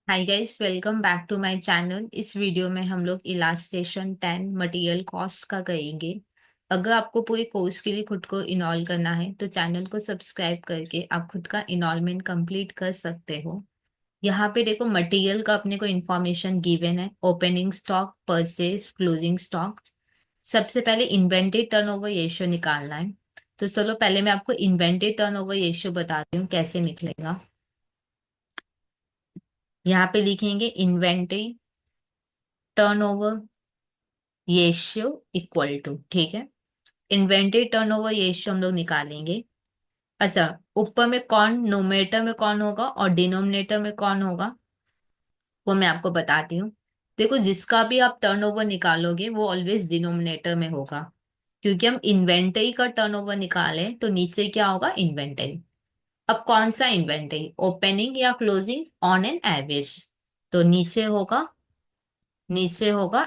Hi guys, welcome back to my channel. इस video में हम लोग इलास्टेशन 10 मटेरियल कॉस्ट का करेंगे। अगर आपको पूरे कोर्स के लिए खुद को इनरोल करना है तो चैनल को सब्सक्राइब करके आप खुद का इनरोलमेंट कंप्लीट कर सकते हो। यहाँ पे देखो, मटेरियल का अपने को इन्फॉर्मेशन गिवन है। Opening stock, purchase, closing stock. सबसे पहले इन्वेंटरी टर्नओवर रेशियो निकालना है। तो चलो पहले मैं आपको इन्वेंटरी टर्नओवर रेशियो बताती हूँ कैसे निकलेगा। यहाँ पे लिखेंगे inventory turnover ratio equal to, ठीक है। इन्वेंटरी टर्नओवर रेशियो हम लोग निकालेंगे। अच्छा, ऊपर में कौन, नोमिनेटर में कौन होगा और डिनोमिनेटर में कौन होगा वो मैं आपको बताती हूँ। देखो, जिसका भी आप टर्नओवर निकालोगे वो ऑलवेज डिनोमिनेटर में होगा, क्योंकि हम इन्वेंटरी का टर्नओवर निकालें तो नीचे क्या होगा, इन्वेंटरी। अब कौन सा इन्वेंटरी, ओपनिंग या क्लोजिंग, ऑन एन एवरेज। तो नीचे होगा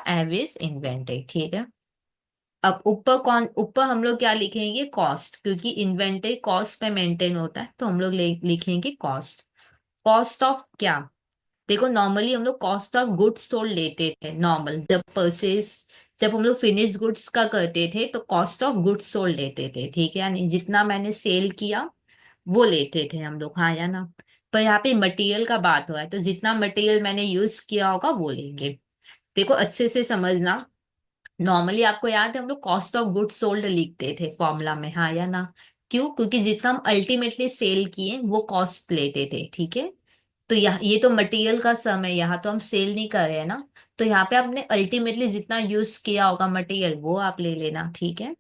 एवरेज इन्वेंटरी, ठीक है। अब ऊपर हम लोग क्या लिखेंगे, कॉस्ट, क्योंकि इन्वेंटरी कॉस्ट पे मेंटेन होता है तो हम लोग लिखेंगे कॉस्ट। कॉस्ट ऑफ क्या, देखो नॉर्मली हम लोग कॉस्ट ऑफ गुड्स सोल्ड लेते थे। नॉर्मल जब हम लोग फिनिश गुड्स का करते थे तो कॉस्ट ऑफ गुड्स सोल्ड लेते थे, ठीक है। यानी जितना मैंने सेल किया वो लेते थे हम लोग, हाँ या ना। पर यहाँ पे मटेरियल का बात हो रहा है तो जितना मटेरियल मैंने यूज किया होगा वो लेंगे। देखो अच्छे से समझना। नॉर्मली आपको याद है हम लोग कॉस्ट ऑफ गुड्स सोल्ड लिखते थे फॉर्मूला में, हाँ या ना। क्यों? क्योंकि जितना हम अल्टीमेटली सेल किए वो कॉस्ट लेते थे, ठीक है। तो यहाँ ये तो मटेरियल का सम है, यहाँ तो हम सेल नहीं कर रहे हैं ना। तो यहाँ पे आपने अल्टीमेटली जितना यूज किया होगा मटेरियल वो आप ले लेना, ठीक है।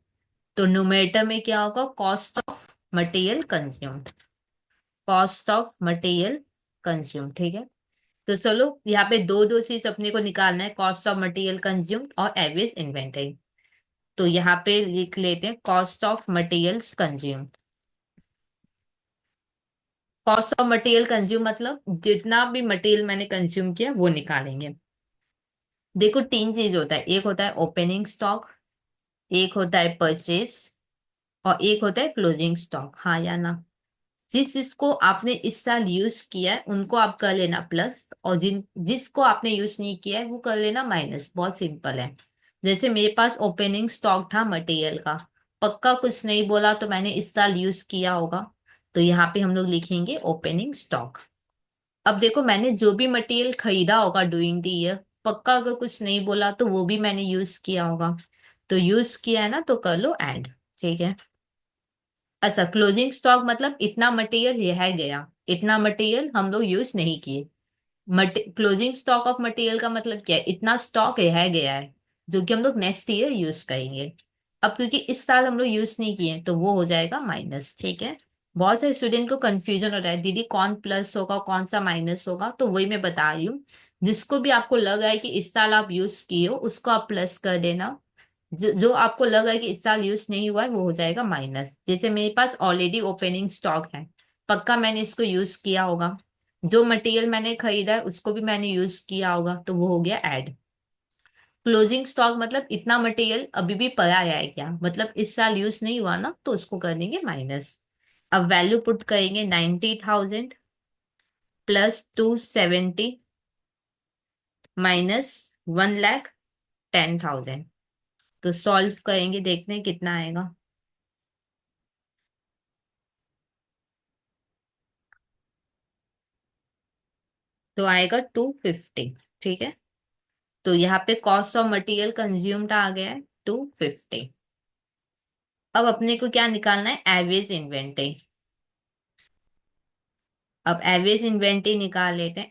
तो न्यूमरेटर में क्या होगा, cost of material consumed. Cost of material consume, ठीक है। तो चलो यहाँ पे दो दो चीज अपने को निकालना है, कॉस्ट ऑफ मटेरियल कंज्यूम्ड और एवरेज इन्वेंटरी। तो यहाँ पे लिख लेते हैं cost of materials consume. Cost of material consume मतलब जितना भी मटेरियल मैंने कंज्यूम किया वो निकालेंगे। देखो तीन चीज होता है, एक होता है ओपनिंग स्टॉक, एक होता है परचेस और एक होता है क्लोजिंग स्टॉक, हाँ या ना। जिसको आपने इस साल यूज किया है उनको आप कर लेना प्लस, और जिसको आपने यूज नहीं किया है वो कर लेना माइनस। बहुत सिंपल है। जैसे मेरे पास ओपनिंग स्टॉक था मटेरियल का, पक्का कुछ नहीं बोला तो मैंने इस साल यूज किया होगा। तो यहाँ पे हम लोग लिखेंगे ओपनिंग स्टॉक। अब देखो मैंने जो भी मटेरियल खरीदा होगा डूइंग द ईयर, पक्का अगर कुछ नहीं बोला तो वो भी मैंने यूज किया होगा। तो यूज किया है ना तो कर लो ऐड, ठीक है। अच्छा, क्लोजिंग स्टॉक मतलब इतना मटेरियल रह गया, इतना मटेरियल हम लोग यूज नहीं किए। क्लोजिंग स्टॉक ऑफ मटेरियल का मतलब क्या है, इतना स्टॉक रह गया है जो कि हम लोग नेक्स्ट ईयर यूज करेंगे। अब क्योंकि इस साल हम लोग यूज नहीं किए तो वो हो जाएगा माइनस, ठीक है। बहुत सारे स्टूडेंट को कंफ्यूजन हो रहा है, दीदी कौन प्लस होगा कौन सा माइनस होगा, तो वही मैं बता रही हूँ। जिसको भी आपको लग रहा है कि इस साल आप यूज किए हो उसको आप प्लस कर देना। जो आपको लग रहा है कि इस साल यूज नहीं हुआ है वो हो जाएगा माइनस। जैसे मेरे पास ऑलरेडी ओपनिंग स्टॉक है, पक्का मैंने इसको यूज किया होगा। जो मटेरियल मैंने खरीदा है उसको भी मैंने यूज किया होगा तो वो हो गया ऐड। क्लोजिंग स्टॉक मतलब इतना मटेरियल अभी भी पड़ा है क्या, मतलब इस साल यूज नहीं हुआ ना, तो उसको कर देंगे माइनस। अब वैल्यू पुट करेंगे 90,000 +270 माइनस 1,10,000। तो सॉल्व करेंगे, देखते हैं कितना आएगा। तो आएगा 250, ठीक है। तो यहाँ पे कॉस्ट ऑफ मटेरियल कंज्यूम्ड आ गया है 250। अब अपने को क्या निकालना है, एवरेज इन्वेंटरी। अब एवरेज इन्वेंटरी निकाल लेते हैं।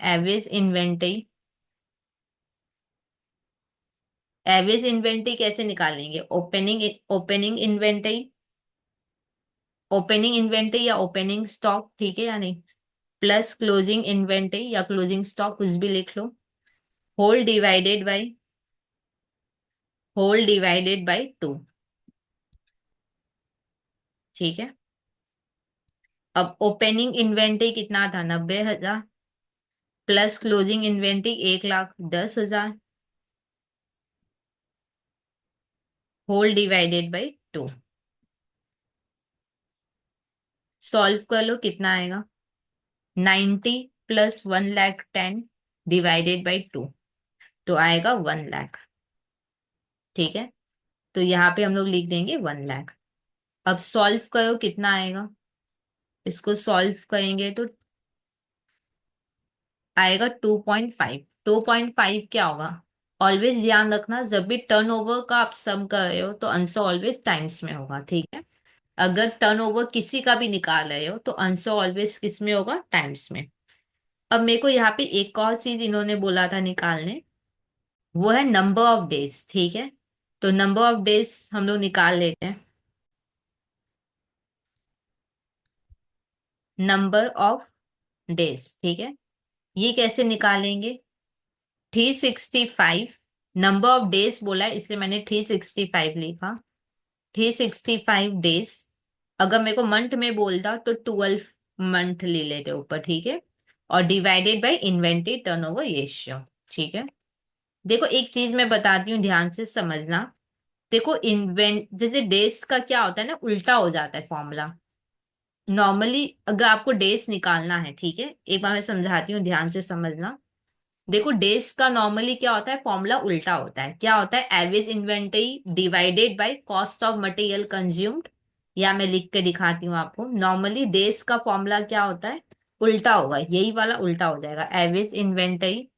एवरेज इन्वेंटरी कैसे निकालेंगे, ओपनिंग इन्वेंटरी, ओपनिंग इन्वेंटरी या ओपनिंग स्टॉक, ठीक है या नहीं, प्लस क्लोजिंग इन्वेंटरी या क्लोजिंग स्टॉक, कुछ भी लिख लो। होल डिवाइडेड बाय 2, ठीक है। अब ओपनिंग इन्वेंटरी कितना था, 90,000, plus closing inventory 1,10,000, whole divided by 2। Solve कर लो कितना आएगा, 90 + 1,10,000 डिवाइडेड बाई 2, तो आएगा 1 लाख। ठीक है, तो यहाँ पे हम लोग लिख देंगे 1 लाख। अब सॉल्व करो, कितना आएगा? इसको सॉल्व करेंगे तो आएगा 2.5। 2.5 क्या होगा? ऑलवेज ध्यान रखना, जब भी टर्नओवर का आप सम कर रहे हो तो आंसर ऑलवेज टाइम्स में होगा। ठीक है, अगर टर्नओवर किसी का भी निकाल रहे हो तो आंसर ऑलवेज किस में होगा? टाइम्स में। अब मेरे को यहाँ पे एक और चीज इन्होंने बोला था निकालने, वो है नंबर ऑफ डेज। ठीक है, तो नंबर ऑफ डेज हम लोग निकाल लेते हैं। नंबर ऑफ डेज, ठीक है, ये कैसे निकालेंगे? 365, नंबर ऑफ डेज बोला है इसलिए मैंने 365 लिखा। 365 डेज, अगर मेरे को मंथ में बोलता तो 12 मंथ ले लेते ऊपर। ठीक है, और divided by inventory turnover ratio. ठीक है, देखो एक चीज मैं बताती हूँ, ध्यान से समझना। देखो इन्वेंट जैसे डेज का क्या होता है ना, उल्टा हो जाता है फॉर्मूला। नॉर्मली अगर आपको डेज निकालना है, ठीक है, एक बार मैं समझाती हूँ, ध्यान से समझना। देखो डेज का नॉर्मली क्या होता है, फॉर्मूला उल्टा होता है। क्या होता है? Average inventory divided by cost of material consumed. या मैं लिख के दिखाती हूँ आपको, नॉर्मली डेज का फॉर्मूला क्या होता है? उल्टा होगा, यही वाला उल्टा हो जाएगा। Average inventory,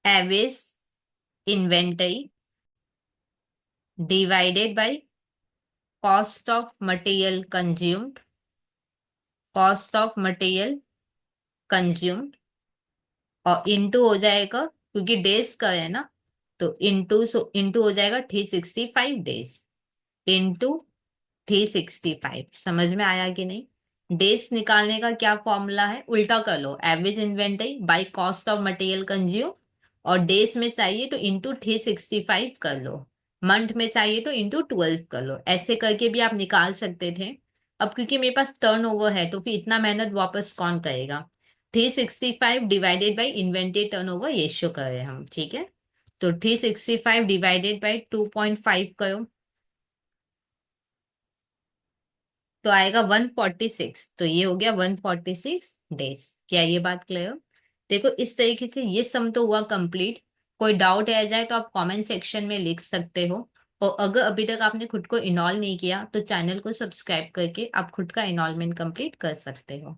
average inventory divided by cost of material consumed, cost of material consumed, और इंटू हो जाएगा, क्योंकि डेज का है ना, तो इंटू हो जाएगा 365 डेज, इंटू 365। समझ में आया कि नहीं? डेज निकालने का क्या फॉर्मूला है? उल्टा कर लो, average inventory by cost of material consume, और डेज में चाहिए तो इंटू 365 कर लो, मंथ में चाहिए तो इंटू 12 कर लो। ऐसे करके भी आप निकाल सकते थे। अब क्योंकि मेरे पास टर्न ओवर है तो फिर इतना मेहनत वापस कौन करेगा? 365 divided by inventory turn over ratio करें हम। ठीक है, तो 365 डिवाइडेड बाई 2.5 करो तो आएगा 146। तो ये हो गया 146 डेज। क्या ये बात क्लियर? देखो इस तरीके से ये सम तो हुआ कंप्लीट। कोई डाउट आ जाए तो आप कमेंट सेक्शन में लिख सकते हो। और अगर अभी तक आपने खुद को इनॉल नहीं किया तो चैनल को सब्सक्राइब करके आप खुद का इनॉलमेंट कंप्लीट कर सकते हो।